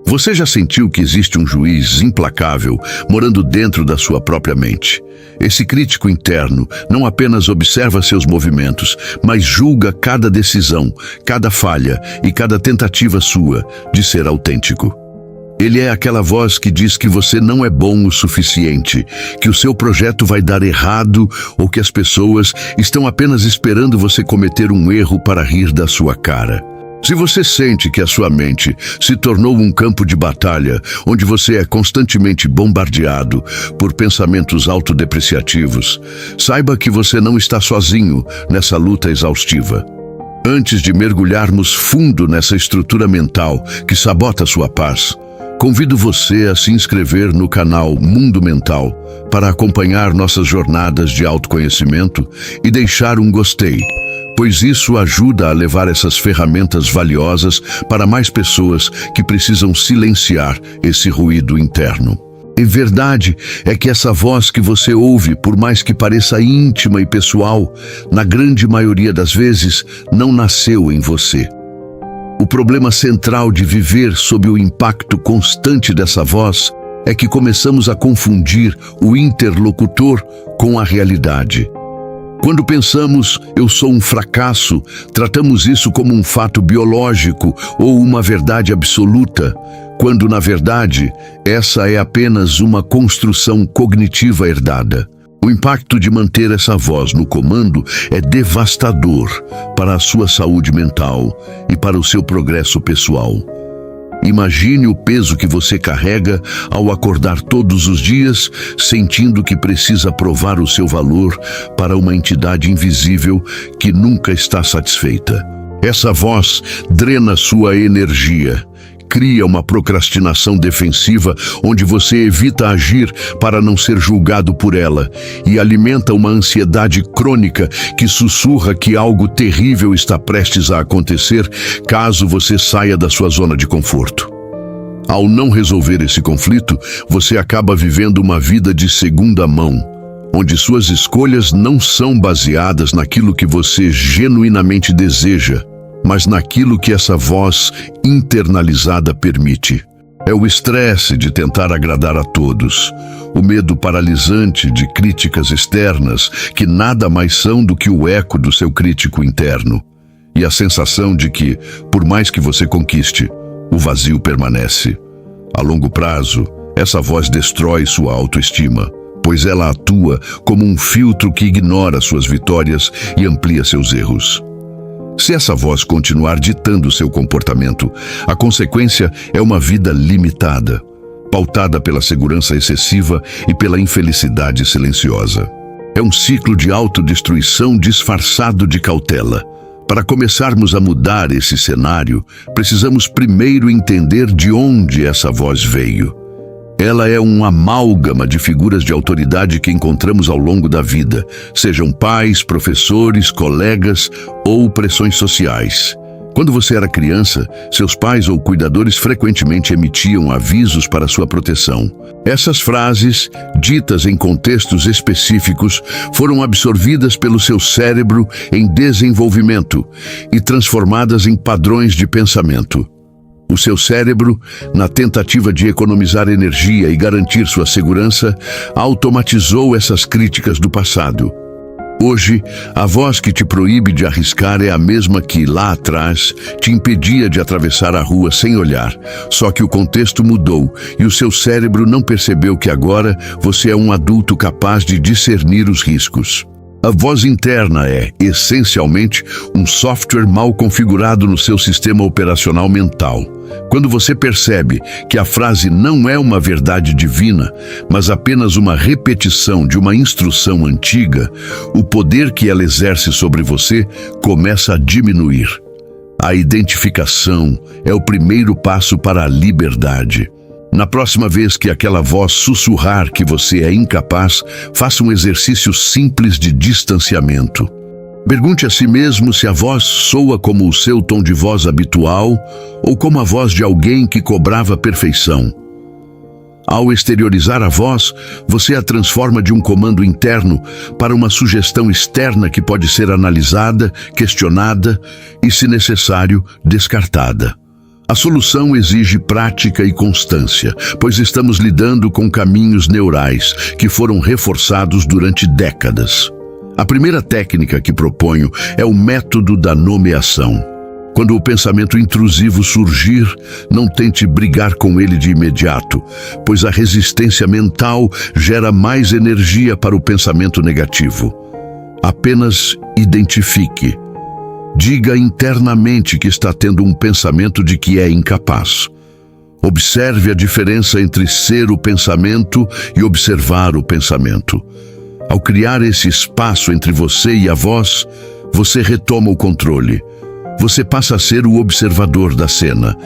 Você já sentiu que existe um juiz implacável morando dentro da sua própria mente? Esse crítico interno não apenas observa seus movimentos, mas julga cada decisão, cada falha e cada tentativa sua de ser autêntico. Ele é aquela voz que diz que você não é bom o suficiente, que o seu projeto vai dar errado ou que as pessoas estão apenas esperando você cometer um erro para rir da sua cara. Se você sente que a sua mente se tornou um campo de batalha, onde você é constantemente bombardeado por pensamentos autodepreciativos, saiba que você não está sozinho nessa luta exaustiva. Antes de mergulharmos fundo nessa estrutura mental que sabota sua paz, convido você a se inscrever no canal Mundo Mental para acompanhar nossas jornadas de autoconhecimento e deixar um gostei, pois isso ajuda a levar essas ferramentas valiosas para mais pessoas que precisam silenciar esse ruído interno. E verdade é que essa voz que você ouve, por mais que pareça íntima e pessoal, na grande maioria das vezes não nasceu em você. O problema central de viver sob o impacto constante dessa voz é que começamos a confundir o interlocutor com a realidade. Quando pensamos, eu sou um fracasso, tratamos isso como um fato biológico ou uma verdade absoluta, quando, na verdade, essa é apenas uma construção cognitiva herdada. O impacto de manter essa voz no comando é devastador para a sua saúde mental e para o seu progresso pessoal. Imagine o peso que você carrega ao acordar todos os dias, sentindo que precisa provar o seu valor para uma entidade invisível que nunca está satisfeita. Essa voz drena sua energia, cria uma procrastinação defensiva onde você evita agir para não ser julgado por ela e alimenta uma ansiedade crônica que sussurra que algo terrível está prestes a acontecer caso você saia da sua zona de conforto. Ao não resolver esse conflito, você acaba vivendo uma vida de segunda mão, onde suas escolhas não são baseadas naquilo que você genuinamente deseja, mas naquilo que essa voz internalizada permite. É o estresse de tentar agradar a todos, o medo paralisante de críticas externas que nada mais são do que o eco do seu crítico interno, e a sensação de que, por mais que você conquiste, o vazio permanece. A longo prazo, essa voz destrói sua autoestima, pois ela atua como um filtro que ignora suas vitórias e amplia seus erros. Se essa voz continuar ditando seu comportamento, a consequência é uma vida limitada, pautada pela segurança excessiva e pela infelicidade silenciosa. É um ciclo de autodestruição disfarçado de cautela. Para começarmos a mudar esse cenário, precisamos primeiro entender de onde essa voz veio. Ela é um amálgama de figuras de autoridade que encontramos ao longo da vida, sejam pais, professores, colegas ou pressões sociais. Quando você era criança, seus pais ou cuidadores frequentemente emitiam avisos para sua proteção. Essas frases, ditas em contextos específicos, foram absorvidas pelo seu cérebro em desenvolvimento e transformadas em padrões de pensamento. O seu cérebro, na tentativa de economizar energia e garantir sua segurança, automatizou essas críticas do passado. Hoje, a voz que te proíbe de arriscar é a mesma que, lá atrás, te impedia de atravessar a rua sem olhar. Só que o contexto mudou e o seu cérebro não percebeu que agora você é um adulto capaz de discernir os riscos. A voz interna é, essencialmente, um software mal configurado no seu sistema operacional mental. Quando você percebe que a frase não é uma verdade divina, mas apenas uma repetição de uma instrução antiga, o poder que ela exerce sobre você começa a diminuir. A identificação é o primeiro passo para a liberdade. Na próxima vez que aquela voz sussurrar que você é incapaz, faça um exercício simples de distanciamento. Pergunte a si mesmo se a voz soa como o seu tom de voz habitual ou como a voz de alguém que cobrava perfeição. Ao exteriorizar a voz, você a transforma de um comando interno para uma sugestão externa que pode ser analisada, questionada e, se necessário, descartada. A solução exige prática e constância, pois estamos lidando com caminhos neurais que foram reforçados durante décadas. A primeira técnica que proponho é o método da nomeação. Quando o pensamento intrusivo surgir, não tente brigar com ele de imediato, pois a resistência mental gera mais energia para o pensamento negativo. Apenas identifique. Diga internamente que está tendo um pensamento de que é incapaz. Observe a diferença entre ser o pensamento e observar o pensamento. Ao criar esse espaço entre você e a voz, você retoma o controle. Você passa a ser o observador da cena,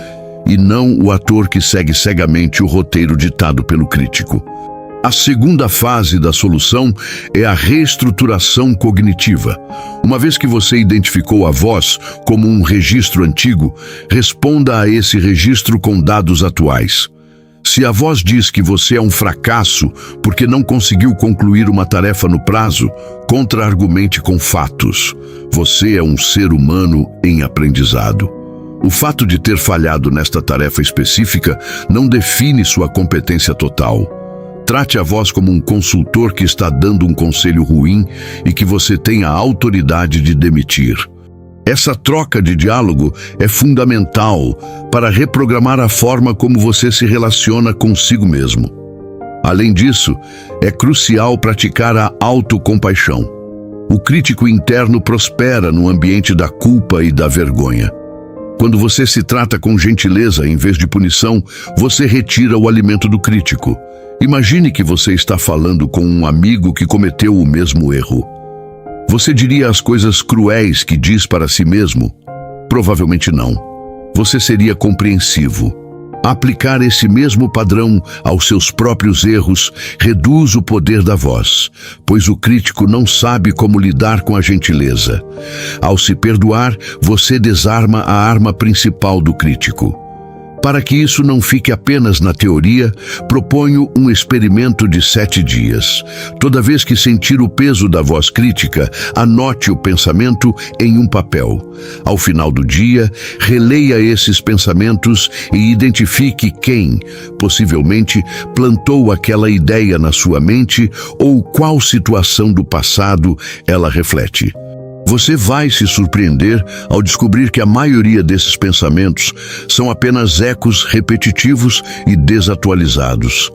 e não o ator que segue cegamente o roteiro ditado pelo crítico. A segunda fase da solução é a reestruturação cognitiva. Uma vez que você identificou a voz como um registro antigo, responda a esse registro com dados atuais. Se a voz diz que você é um fracasso porque não conseguiu concluir uma tarefa no prazo, contra-argumente com fatos. Você é um ser humano em aprendizado. O fato de ter falhado nesta tarefa específica não define sua competência total. Trate a voz como um consultor que está dando um conselho ruim e que você tem a autoridade de demitir. Essa troca de diálogo é fundamental para reprogramar a forma como você se relaciona consigo mesmo. Além disso, é crucial praticar a autocompaixão. O crítico interno prospera no ambiente da culpa e da vergonha. Quando você se trata com gentileza em vez de punição, você retira o alimento do crítico. Imagine que você está falando com um amigo que cometeu o mesmo erro. Você diria as coisas cruéis que diz para si mesmo? Provavelmente não. Você seria compreensivo. Aplicar esse mesmo padrão aos seus próprios erros reduz o poder da voz, pois o crítico não sabe como lidar com a gentileza. Ao se perdoar, você desarma a arma principal do crítico. Para que isso não fique apenas na teoria, proponho um experimento de 7 dias. Toda vez que sentir o peso da voz crítica, anote o pensamento em um papel. Ao final do dia, releia esses pensamentos e identifique quem, possivelmente, plantou aquela ideia na sua mente ou qual situação do passado ela reflete. Você vai se surpreender ao descobrir que a maioria desses pensamentos são apenas ecos repetitivos e desatualizados.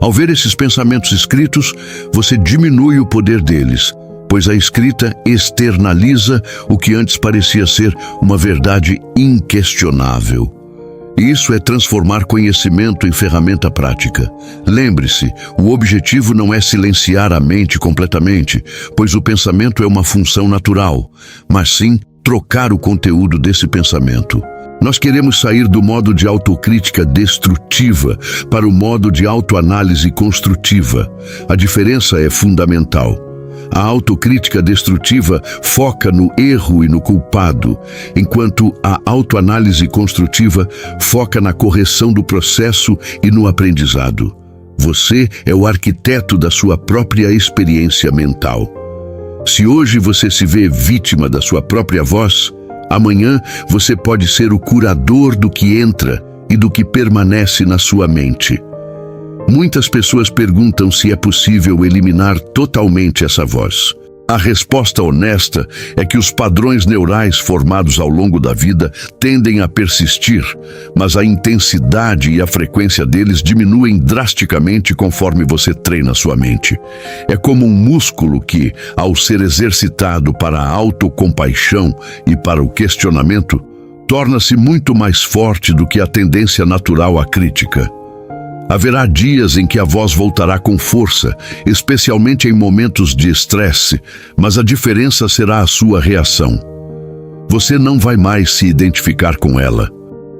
Ao ver esses pensamentos escritos, você diminui o poder deles, pois a escrita externaliza o que antes parecia ser uma verdade inquestionável. Isso é transformar conhecimento em ferramenta prática. Lembre-se, o objetivo não é silenciar a mente completamente, pois o pensamento é uma função natural, mas sim trocar o conteúdo desse pensamento. Nós queremos sair do modo de autocrítica destrutiva para o modo de autoanálise construtiva. A diferença é fundamental. A autocrítica destrutiva foca no erro e no culpado, enquanto a autoanálise construtiva foca na correção do processo e no aprendizado. Você é o arquiteto da sua própria experiência mental. Se hoje você se vê vítima da sua própria voz, amanhã você pode ser o curador do que entra e do que permanece na sua mente. Muitas pessoas perguntam se é possível eliminar totalmente essa voz. A resposta honesta é que os padrões neurais formados ao longo da vida tendem a persistir, mas a intensidade e a frequência deles diminuem drasticamente conforme você treina sua mente. É como um músculo que, ao ser exercitado para a autocompaixão e para o questionamento, torna-se muito mais forte do que a tendência natural à crítica. Haverá dias em que a voz voltará com força, especialmente em momentos de estresse, mas a diferença será a sua reação. Você não vai mais se identificar com ela.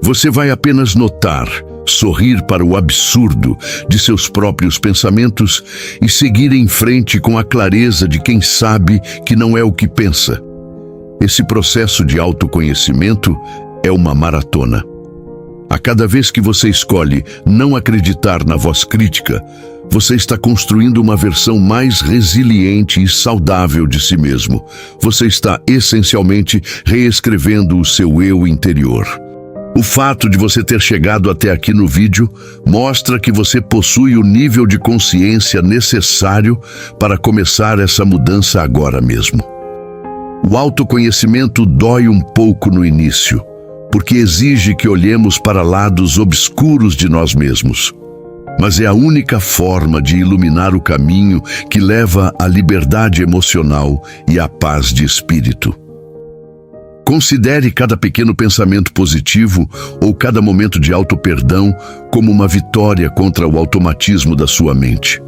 Você vai apenas notar, sorrir para o absurdo de seus próprios pensamentos e seguir em frente com a clareza de quem sabe que não é o que pensa. Esse processo de autoconhecimento é uma maratona. A cada vez que você escolhe não acreditar na voz crítica, você está construindo uma versão mais resiliente e saudável de si mesmo. Você está essencialmente reescrevendo o seu eu interior. O fato de você ter chegado até aqui no vídeo mostra que você possui o nível de consciência necessário para começar essa mudança agora mesmo. O autoconhecimento dói um pouco no início, porque exige que olhemos para lados obscuros de nós mesmos. Mas é a única forma de iluminar o caminho que leva à liberdade emocional e à paz de espírito. Considere cada pequeno pensamento positivo ou cada momento de auto-perdão como uma vitória contra o automatismo da sua mente.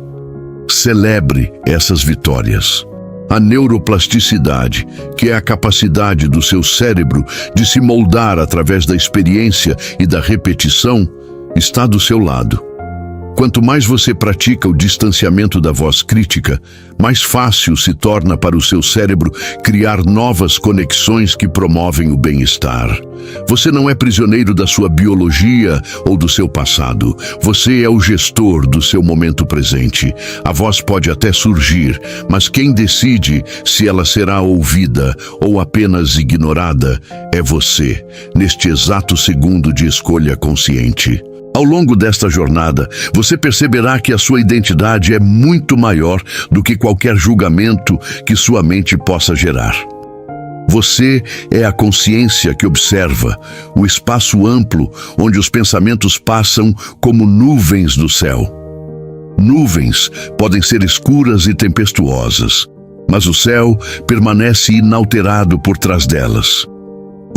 Celebre essas vitórias. A neuroplasticidade, que é a capacidade do seu cérebro de se moldar através da experiência e da repetição, está do seu lado. Quanto mais você pratica o distanciamento da voz crítica, mais fácil se torna para o seu cérebro criar novas conexões que promovem o bem-estar. Você não é prisioneiro da sua biologia ou do seu passado. Você é o gestor do seu momento presente. A voz pode até surgir, mas quem decide se ela será ouvida ou apenas ignorada é você, neste exato segundo de escolha consciente. Ao longo desta jornada, você perceberá que a sua identidade é muito maior do que qualquer julgamento que sua mente possa gerar. Você é a consciência que observa, o espaço amplo onde os pensamentos passam como nuvens do céu. Nuvens podem ser escuras e tempestuosas, mas o céu permanece inalterado por trás delas.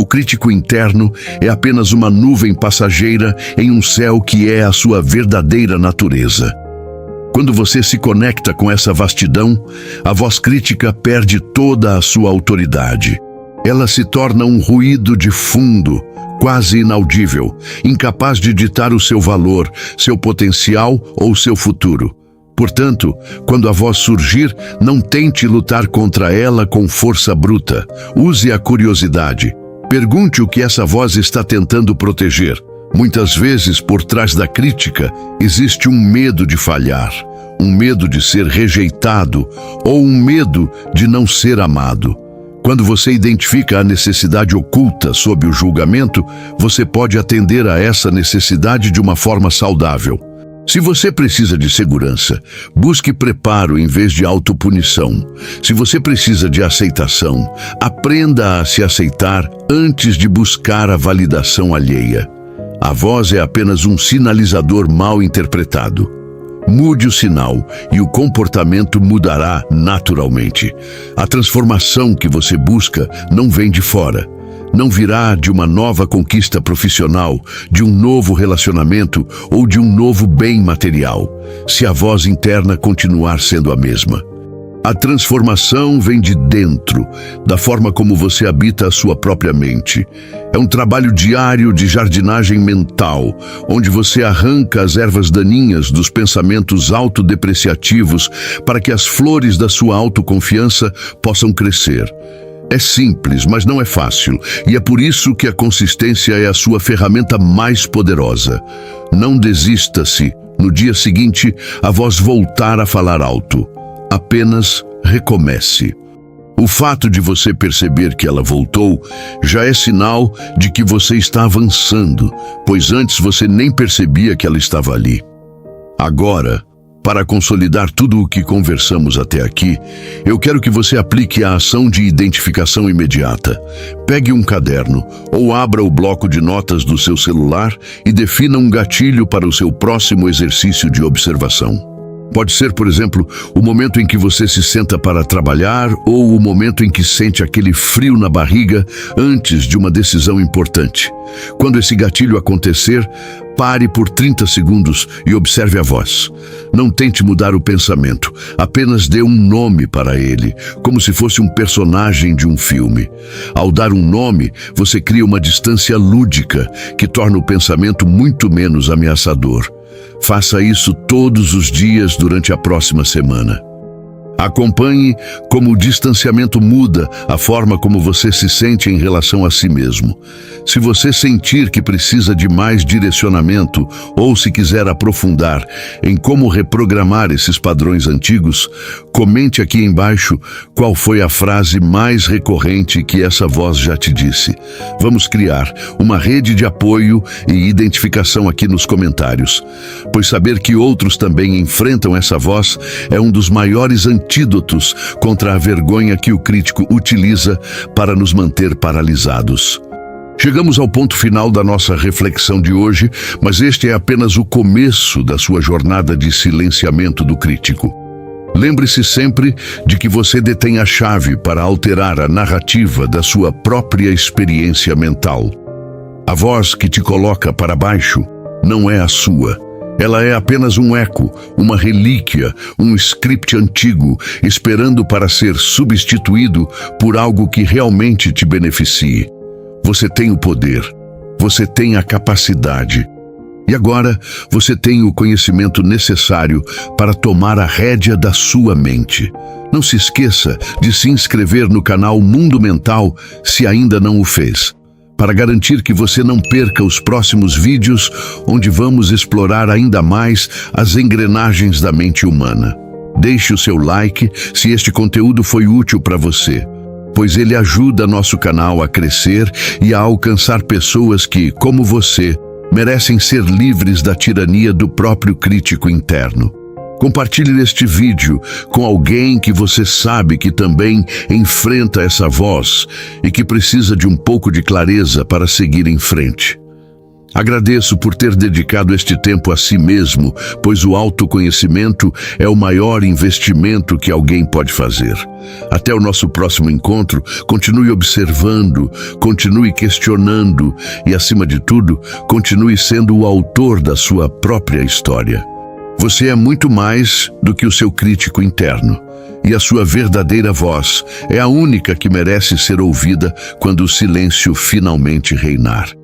O crítico interno é apenas uma nuvem passageira em um céu que é a sua verdadeira natureza. Quando você se conecta com essa vastidão, a voz crítica perde toda a sua autoridade. Ela se torna um ruído de fundo, quase inaudível, incapaz de ditar o seu valor, seu potencial ou seu futuro. Portanto, quando a voz surgir, não tente lutar contra ela com força bruta. Use a curiosidade. Pergunte o que essa voz está tentando proteger. Muitas vezes, por trás da crítica, existe um medo de falhar, um medo de ser rejeitado ou um medo de não ser amado. Quando você identifica a necessidade oculta sob o julgamento, você pode atender a essa necessidade de uma forma saudável. Se você precisa de segurança, busque preparo em vez de autopunição. Se você precisa de aceitação, aprenda a se aceitar antes de buscar a validação alheia. A voz é apenas um sinalizador mal interpretado. Mude o sinal e o comportamento mudará naturalmente. A transformação que você busca não vem de fora. Não virá de uma nova conquista profissional, de um novo relacionamento ou de um novo bem material, se a voz interna continuar sendo a mesma. A transformação vem de dentro, da forma como você habita a sua própria mente. É um trabalho diário de jardinagem mental, onde você arranca as ervas daninhas dos pensamentos autodepreciativos para que as flores da sua autoconfiança possam crescer. É simples, mas não é fácil, e é por isso que a consistência é a sua ferramenta mais poderosa. Não desista se, no dia seguinte, a voz voltar a falar alto. Apenas recomece. O fato de você perceber que ela voltou já é sinal de que você está avançando, pois antes você nem percebia que ela estava ali. Agora, para consolidar tudo o que conversamos até aqui, eu quero que você aplique a ação de identificação imediata. Pegue um caderno ou abra o bloco de notas do seu celular e defina um gatilho para o seu próximo exercício de observação. Pode ser, por exemplo, o momento em que você se senta para trabalhar ou o momento em que sente aquele frio na barriga antes de uma decisão importante. Quando esse gatilho acontecer, pare por 30 segundos e observe a voz. Não tente mudar o pensamento, apenas dê um nome para ele, como se fosse um personagem de um filme. Ao dar um nome, você cria uma distância lúdica que torna o pensamento muito menos ameaçador. Faça isso todos os dias durante a próxima semana. Acompanhe como o distanciamento muda a forma como você se sente em relação a si mesmo. Se você sentir que precisa de mais direcionamento ou se quiser aprofundar em como reprogramar esses padrões antigos, comente aqui embaixo qual foi a frase mais recorrente que essa voz já te disse. Vamos criar uma rede de apoio e identificação aqui nos comentários, pois saber que outros também enfrentam essa voz é um dos maiores antídotos contra a vergonha que o crítico utiliza para nos manter paralisados. Chegamos ao ponto final da nossa reflexão de hoje, mas este é apenas o começo da sua jornada de silenciamento do crítico. Lembre-se sempre de que você detém a chave para alterar a narrativa da sua própria experiência mental. A voz que te coloca para baixo não é a sua. Ela é apenas um eco, uma relíquia, um script antigo, esperando para ser substituído por algo que realmente te beneficie. Você tem o poder, você tem a capacidade. E agora você tem o conhecimento necessário para tomar a rédea da sua mente. Não se esqueça de se inscrever no canal Mundo Mental se ainda não o fez, para garantir que você não perca os próximos vídeos onde vamos explorar ainda mais as engrenagens da mente humana. Deixe o seu like se este conteúdo foi útil para você, pois ele ajuda nosso canal a crescer e a alcançar pessoas que, como você, merecem ser livres da tirania do próprio crítico interno. Compartilhe este vídeo com alguém que você sabe que também enfrenta essa voz e que precisa de um pouco de clareza para seguir em frente. Agradeço por ter dedicado este tempo a si mesmo, pois o autoconhecimento é o maior investimento que alguém pode fazer. Até o nosso próximo encontro, continue observando, continue questionando e, acima de tudo, continue sendo o autor da sua própria história. Você é muito mais do que o seu crítico interno, e a sua verdadeira voz é a única que merece ser ouvida quando o silêncio finalmente reinar.